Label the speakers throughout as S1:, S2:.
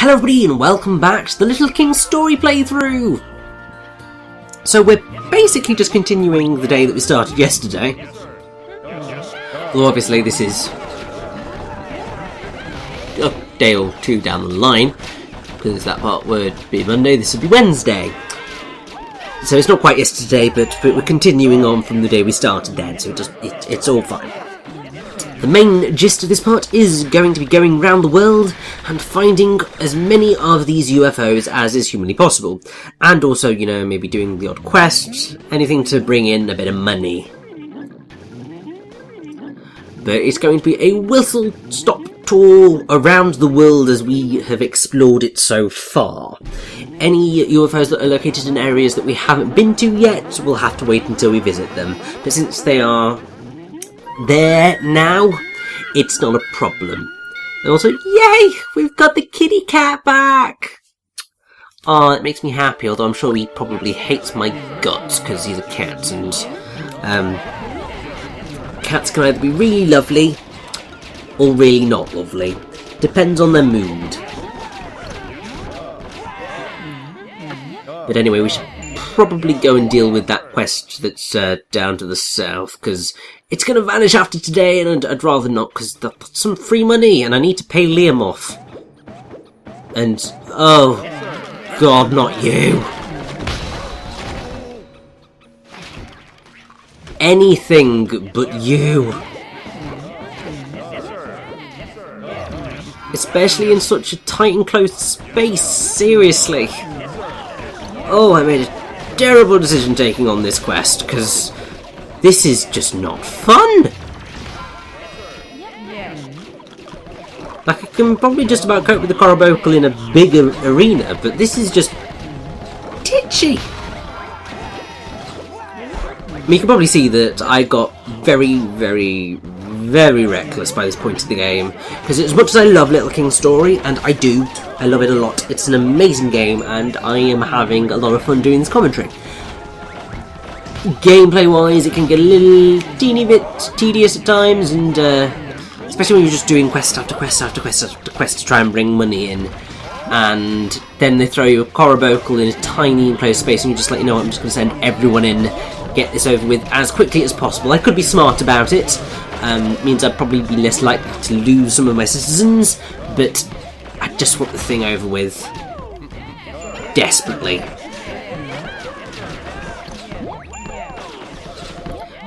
S1: Hello everybody and welcome back to the Little King story playthrough! So we're basically just continuing the day that we started yesterday. Although obviously this is a day or two down the line, because that part would be Monday, this would be Wednesday. So it's not quite yesterday, but we're continuing on from the day we started then, so it's all fine. The main gist of this part is going to be going around the world and finding as many of these UFOs as is humanly possible. And also, you know, maybe doing the odd quest, anything to bring in a bit of money. But it's going to be a whistle-stop tour around the world as we have explored it so far. Any UFOs that are located in areas that we haven't been to yet, we'll have to wait until we visit them. But since they are there now, it's not a problem. And also, yay! We've got the kitty cat back! Oh, it makes me happy, although I'm sure he probably hates my guts because he's a cat, and cats can either be really lovely or really not lovely. Depends on their mood. But anyway, we should probably go and deal with that quest that's down to the south, because it's going to vanish after today, and I'd rather not, because that's some free money, and I need to pay Liam off. And, oh, God, not you. Anything but you. Especially in such a tight and closed space, seriously. Oh, I made a terrible decision taking on this quest, because this is just not fun! Like, I can probably just about cope with the Carabocal in a bigger arena, but this is just titchy! I mean, you can probably see that I got very, very, very reckless by this point of the game, because as much as I love Little King Story, and I do, I love it a lot, it's an amazing game, and I am having a lot of fun doing this commentary. Gameplay-wise, it can get a little teeny bit tedious at times, and especially when you're just doing quest after quest after quest after quest to try and bring money in, and then they throw you a Carabocal in a tiny enclosed space, and you're just like, you know what, I'm just going to send everyone in, get this over with as quickly as possible. I could be smart about it. Means I'd probably be less likely to lose some of my citizens, but I just want the thing over with desperately.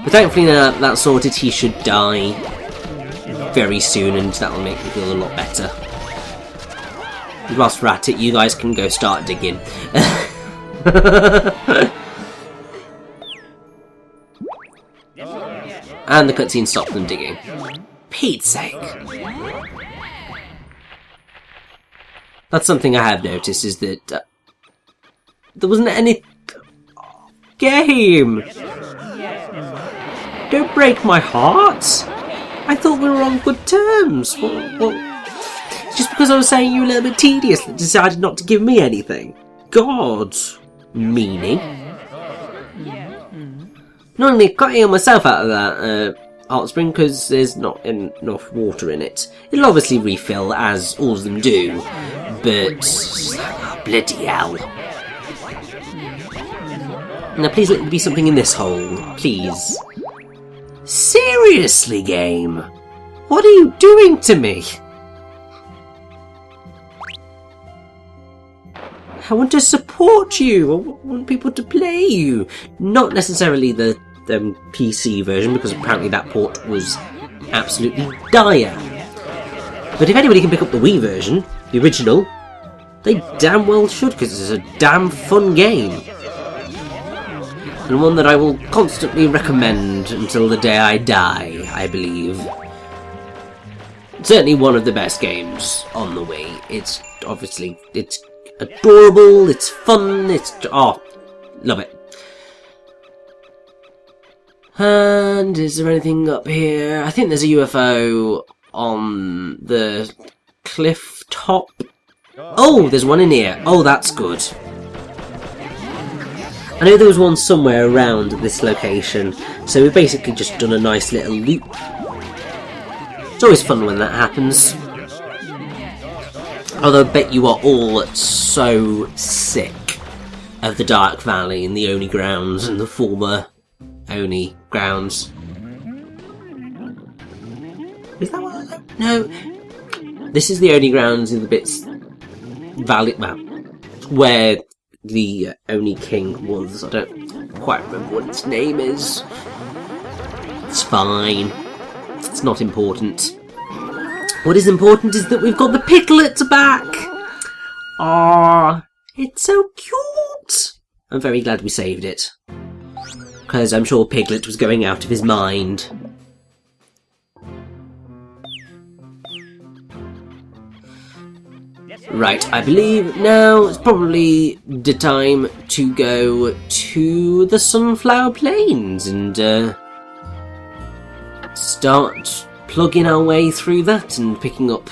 S1: But thankfully now that's sorted, he should die very soon, and that'll make me feel a lot better. And whilst we're at it, you guys can go start digging. And the cutscene stopped them digging. Pete's sake. That's something I have noticed, is that there wasn't any game. Don't break my heart. I thought we were on good terms. Well, just because I was saying you were a little bit tedious that decided not to give me anything. God. Meaning. Not only cutting myself out of that art spring because there's not enough water in it. It'll obviously refill, as all of them do, but bloody hell. Now please let there be something in this hole, please. Seriously, game? What are you doing to me? I want to support you. I want people to play you. Not necessarily the PC version, because apparently that port was absolutely dire. But if anybody can pick up the Wii version, the original, they damn well should, because it's a damn fun game. And one that I will constantly recommend until the day I die, I believe. Certainly one of the best games on the Wii. It's obviously, it's adorable, it's fun, love it. And is there anything up here? I think there's a UFO on the cliff top. Oh, there's one in here. Oh, that's good. I know there was one somewhere around this location, so we've basically just done a nice little loop. It's always fun when that happens. Although I bet you are all so sick of the Dark Valley and the Oni grounds and the former Oni grounds. Is that what I... No. This is the Oni grounds in the bits... Valley... Well, where the Oni King was. I don't quite remember what its name is. It's fine. It's not important. What is important is that we've got the Piglets back! Aww, it's so cute! I'm very glad we saved it. Because I'm sure Piglet was going out of his mind. Right, I believe now it's probably the time to go to the Sunflower Plains and start plugging our way through that and picking up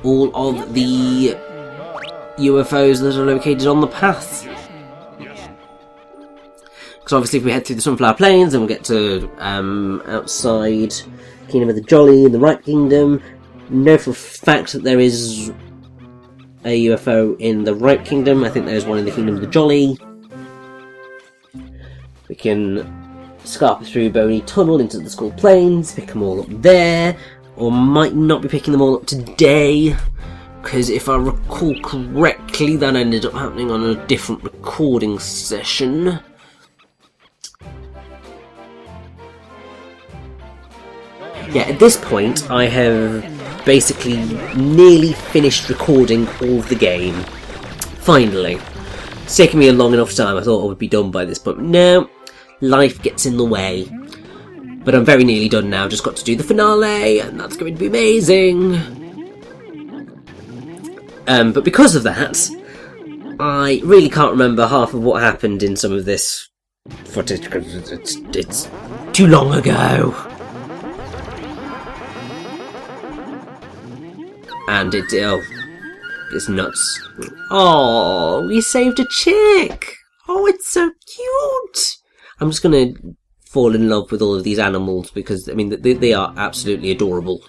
S1: all of the UFOs that are located on the path. Because obviously if we head through the Sunflower Plains, then we'll get to outside Kingdom of the Jolly in the Right Kingdom. Know for a fact that there is a UFO in the Right Kingdom. I think there's one in the Kingdom of the Jolly. We can scarper through Boney Tunnel into the Skull Plains, pick them all up there, or might not be picking them all up today, because if I recall correctly, that ended up happening on a different recording session. Yeah, at this point, I have basically nearly finished recording all of the game. Finally. It's taken me a long enough time, I thought I would be done by this point. No, life gets in the way. But I'm very nearly done now, just got to do the finale, and that's going to be amazing. But because of that, I really can't remember half of what happened in some of this footage, because it's too long ago. And it's nuts. Oh, we saved a chick! Oh, it's so cute! I'm just gonna fall in love with all of these animals because, I mean, they are absolutely adorable.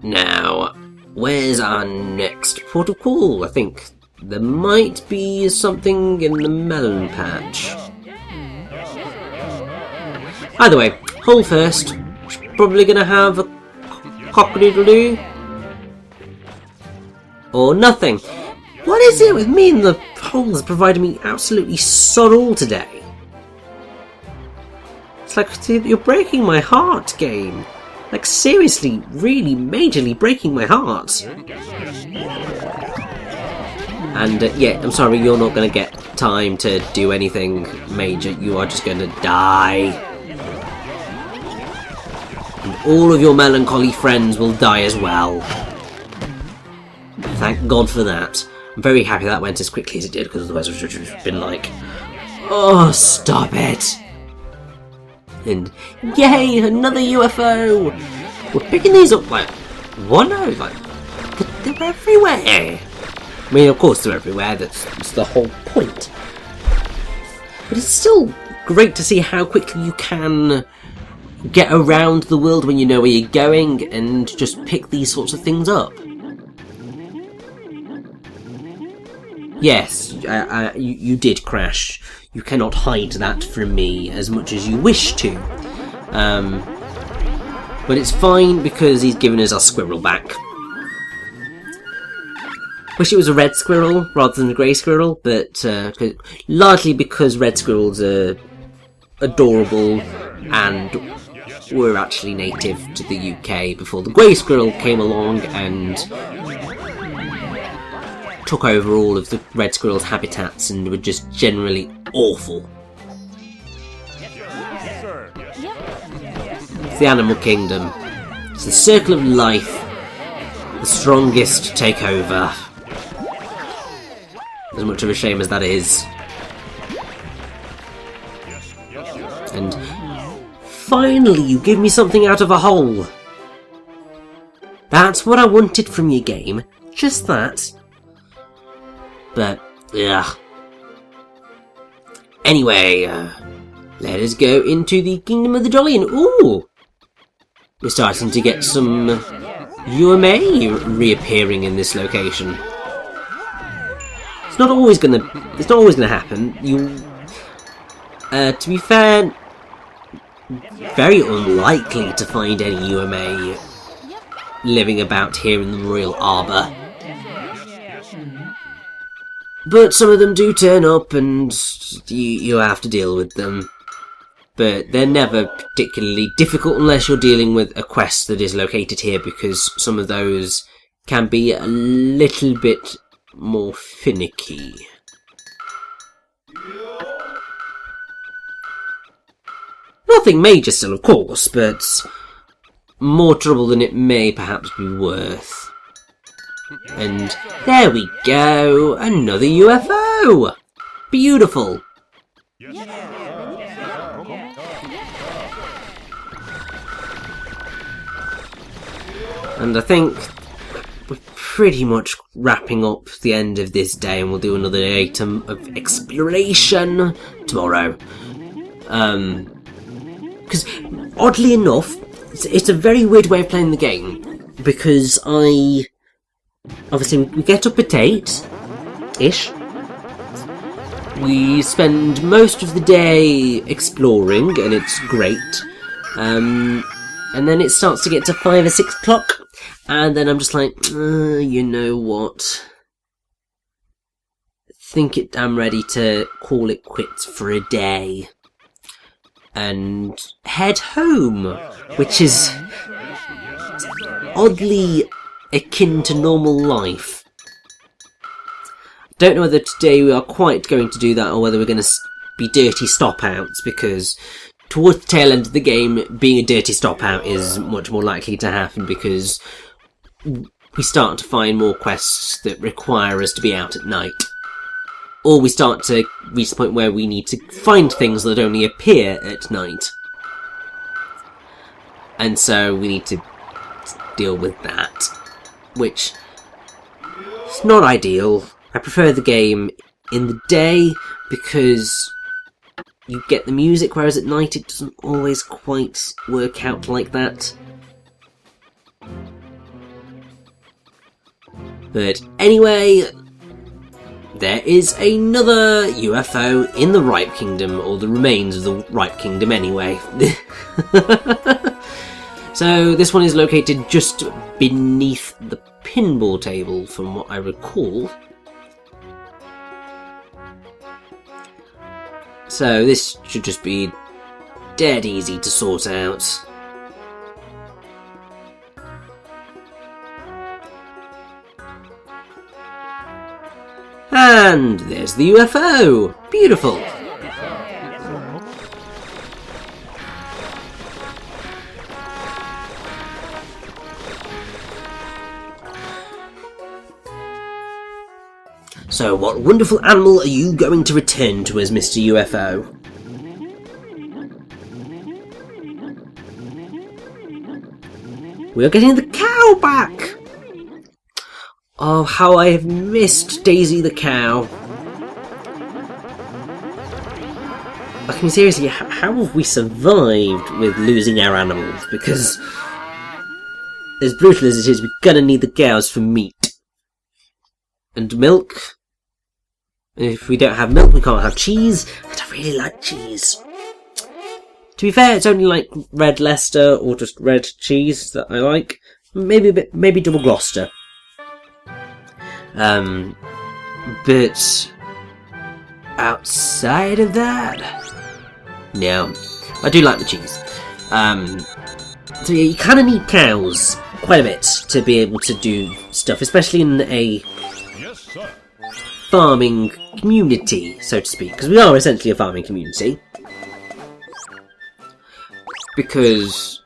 S1: Now, where's our next port of call? I think there might be something in the melon patch. Either way, hole first. Probably gonna have a cock-a-doodle-doo. Or nothing. What is it with me and the holes providing me absolutely sod all today? It's like, you're breaking my heart, game. Like, seriously, really majorly breaking my heart. And, yeah, I'm sorry, you're not gonna get time to do anything major. You are just gonna die. And all of your melancholy friends will die as well. Thank God for that. I'm very happy that went as quickly as it did, because otherwise it would have been like, oh, stop it. And yay, another UFO! We're picking these up like, one out, like, they're everywhere. I mean, of course they're everywhere, that's the whole point. But it's still great to see how quickly you can get around the world when you know where you're going and just pick these sorts of things up. Yes, you did crash. You cannot hide that from me as much as you wish to. But it's fine because he's given us our squirrel back. Wish it was a red squirrel rather than a grey squirrel, but largely because red squirrels are adorable and were actually native to the UK before the grey squirrel came along and took over all of the red squirrel's habitats and were just generally awful. It's the animal kingdom. It's the circle of life. The strongest take over. As much of a shame as that is. And finally you give me something out of a hole. That's what I wanted from your game. Just that. But, ugh. Anyway, let us go into the Kingdom of the Jolly and, ooh! we're starting to get some UMA reappearing in this location. It's not always gonna happen. To be fair, very unlikely to find any UMA living about here in the Royal Arbor. But some of them do turn up, and you have to deal with them. But they're never particularly difficult unless you're dealing with a quest that is located here, because some of those can be a little bit more finicky. Nothing major still, of course, but more trouble than it may perhaps be worth. And there we go, another UFO! Beautiful! And I think we're pretty much wrapping up the end of this day, and we'll do another item of exploration tomorrow. Because, oddly enough, it's a very weird way of playing the game, because obviously, we get up at 8-ish. We spend most of the day exploring, and it's great. And then it starts to get to 5 or 6 o'clock, and then I'm just like, you know what? I'm ready to call it quits for a day. And head home, which is oddly akin to normal life. Don't know whether today we are quite going to do that, or whether we're going to be dirty stop-outs, because towards the tail end of the game, being a dirty stop-out is much more likely to happen, because we start to find more quests that require us to be out at night. Or we start to reach the point where we need to find things that only appear at night. And so we need to deal with that, which is not ideal. I prefer the game in the day because you get the music, whereas at night it doesn't always quite work out like that. But anyway, there is another UFO in the Ripe Kingdom, or the remains of the Ripe Kingdom anyway. So this one is located just beneath the pinball table, from what I recall. So this should just be dead easy to sort out. And there's the UFO! Beautiful! So what wonderful animal are you going to return to us, Mr. UFO? We are getting the cow back! Oh, how I have missed Daisy the cow. I mean, seriously, how have we survived with losing our animals? Because, as brutal as it is, we're gonna need the cows for meat. And milk. If we don't have milk, we can't have cheese. And I really like cheese. To be fair, it's only like red Leicester or just red cheese that I like. Maybe double Gloucester. But outside of that, no, I do like the cheese. So yeah, you kind of need cows quite a bit to be able to do stuff, especially in a farming community, so to speak, because we are essentially a farming community. Because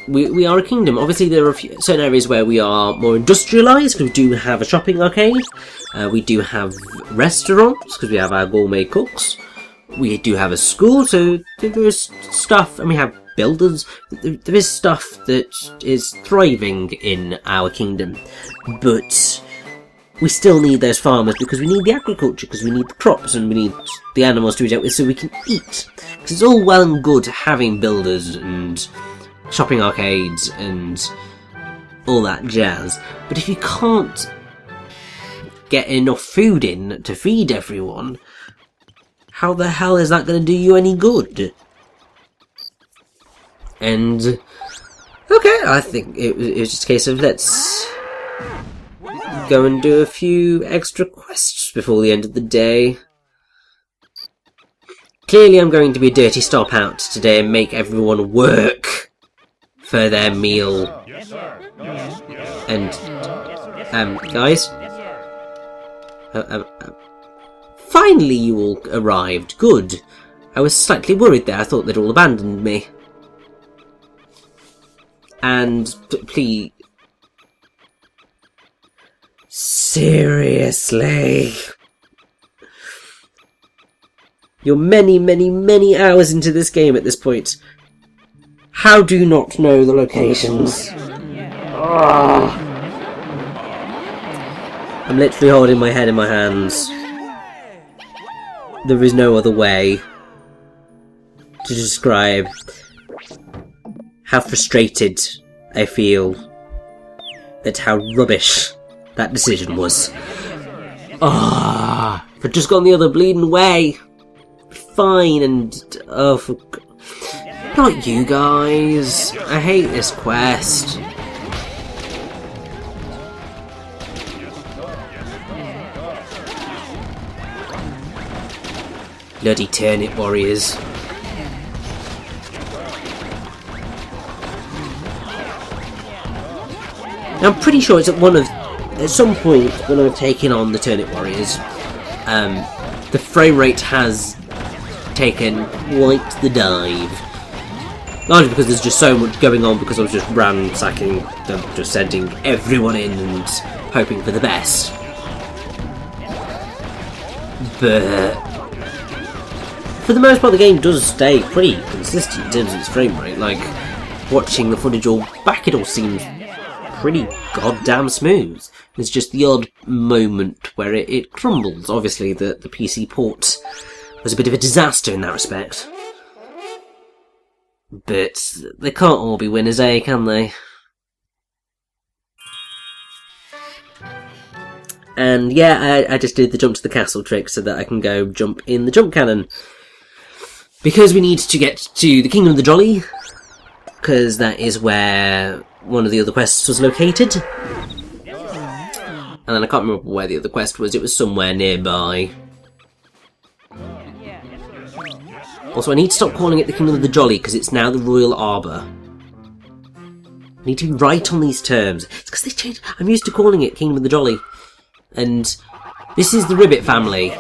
S1: we are a kingdom. Obviously, there are certain areas where we are more industrialised, because we do have a shopping arcade. We do have restaurants, because we have our gourmet cooks. We do have a school, so there is stuff, and we have builders. There is stuff that is thriving in our kingdom. But we still need those farmers, because we need the agriculture, because we need the crops, and we need the animals to be dealt with so we can eat. Because it's all well and good having builders and shopping arcades and all that jazz. But if you can't get enough food in to feed everyone, how the hell is that going to do you any good? And okay, I think it was just a case of let's go and do a few extra quests before the end of the day. Clearly I'm going to be a dirty stop out today and make everyone work for their meal. And, guys? Finally you all arrived. Good. I was slightly worried there. I thought they'd all abandoned me. And, please... Seriously? You're many, many, many hours into this game at this point. How do you not know the locations? Oh. I'm literally holding my head in my hands. There is no other way to describe how frustrated I feel at how rubbish that decision was. Ah, if I'd just gone the other bleeding way. Fine, and oh, for not you guys. I hate this quest. Bloody turnip warriors. Now, I'm pretty sure it's at some point when I've taken on the turnip warriors, the frame rate has taken quite the dive. Largely because there's just so much going on, because I was just ransacking them, just sending everyone in and hoping for the best. But for the most part the game does stay pretty consistent in terms of its frame rate. Like, watching the footage all back, it all seems pretty goddamn smooth. There's just the odd moment where it crumbles. Obviously the PC port was a bit of a disaster in that respect. But they can't all be winners, eh, can they? And yeah, I just did the jump to the castle trick so that I can go jump in the jump cannon. Because we need to get to the Kingdom of the Jolly, because that is where one of the other quests was located. And then I can't remember where the other quest was, it was somewhere nearby. Also, I need to stop calling it the Kingdom of the Jolly, because it's now the Royal Arbour. I need to be right on these terms. It's because they changed. I'm used to calling it Kingdom of the Jolly. And this is the Ribbit family.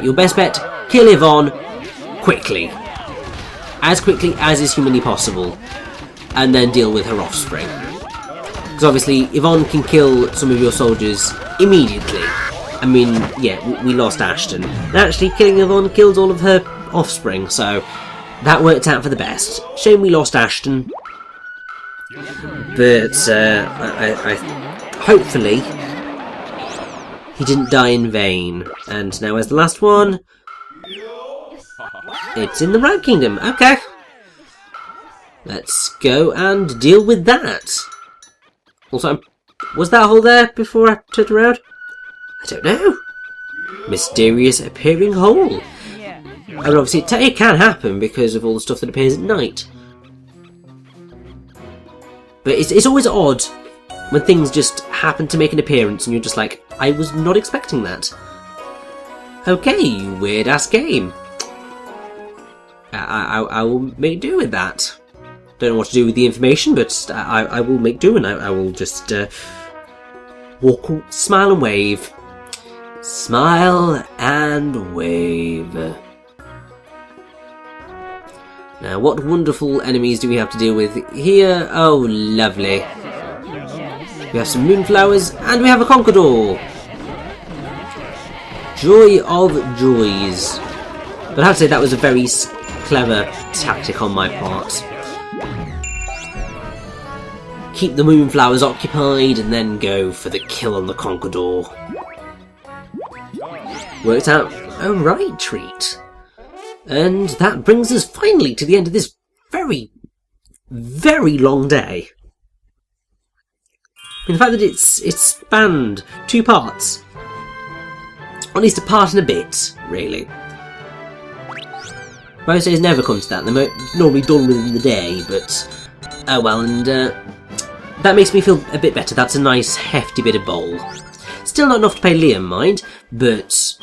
S1: Your best bet, kill Yvonne quickly. As quickly as is humanly possible. And then deal with her offspring. Because obviously, Yvonne can kill some of your soldiers immediately. I mean, yeah, we lost Ashton. And actually, killing Yvonne killed all of her offspring, so that worked out for the best. Shame we lost Ashton. But, hopefully, he didn't die in vain. And now as the last one, it's in the Rat Kingdom. Okay. Let's go and deal with that. Also, was that hole there before I turned around? I don't know. Mysterious appearing hole. I mean, obviously it can happen because of all the stuff that appears at night. But it's always odd when things just happen to make an appearance and you're just like, I was not expecting that. Okay, weird ass game. I will make do with that. Don't know what to do with the information, but I will make do, and I will just walk, smile and wave. Smile and wave. Now, what wonderful enemies do we have to deal with here? Oh, lovely. We have some moonflowers, and we have a Conqueror. Joy of joys. But I have to say that was a very clever tactic on my part. Keep the moonflowers occupied, and then go for the kill on the Conqueror. Worked out a right treat. And that brings us finally to the end of this very very long day. I mean, the fact that it's spanned 2 parts, or at least a part and a bit, really. Most days never come to that. They're normally done within the day, but oh well. And that makes me feel a bit better. That's a nice hefty bit of bowl. Still not enough to pay Liam, mind, but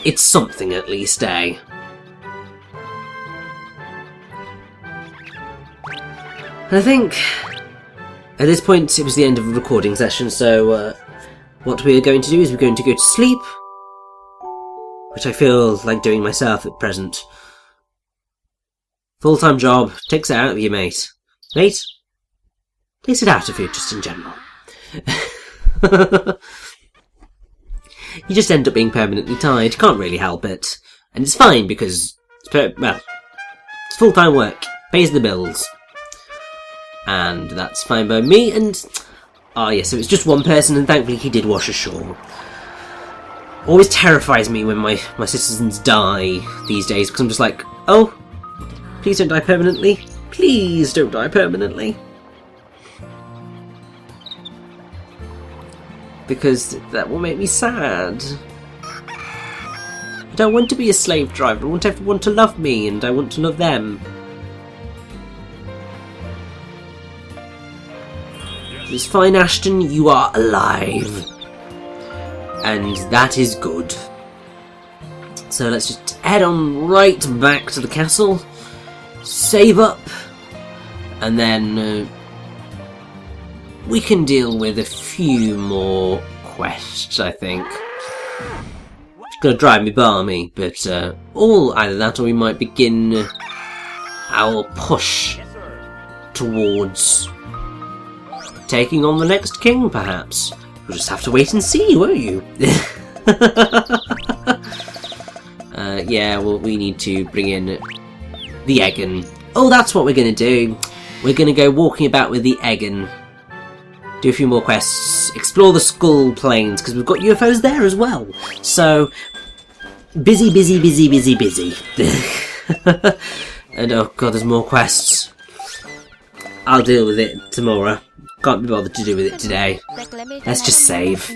S1: it's something at least, eh? And I think at this point it was the end of a recording session, so what we're going to do is we're going to go to sleep, which I feel like doing myself at present. Full-time job takes it out of you, mate. Mate? Takes it out of you, just in general. You just end up being permanently tired. You can't really help it. And it's fine, because it's full-time work. Pays the bills. And that's fine by me, and yes, it was just one person, and thankfully he did wash ashore. Always terrifies me when my citizens die these days, because I'm just like, oh, please don't die permanently. Please don't die permanently. Because that will make me sad. I don't want to be a slave driver. I want everyone to love me, and I want to love them. It's fine, Ashton, you are alive. And that is good. So let's just head on right back to the castle, save up, and then we can deal with a few more quests, I think. It's gonna drive me balmy, but either that or we might begin our push towards taking on the next king, perhaps. You'll just have to wait and see, won't you? Yeah, well, we need to bring in the Egan. Oh, that's what we're going to do. We're going to go walking about with the Egan. Do a few more quests. Explore the Skull Plains, because we've got UFOs there as well. So, busy, busy, busy, busy, busy. And oh god, there's more quests. I'll deal with it tomorrow. Can't be bothered to do with it today. Let's just save.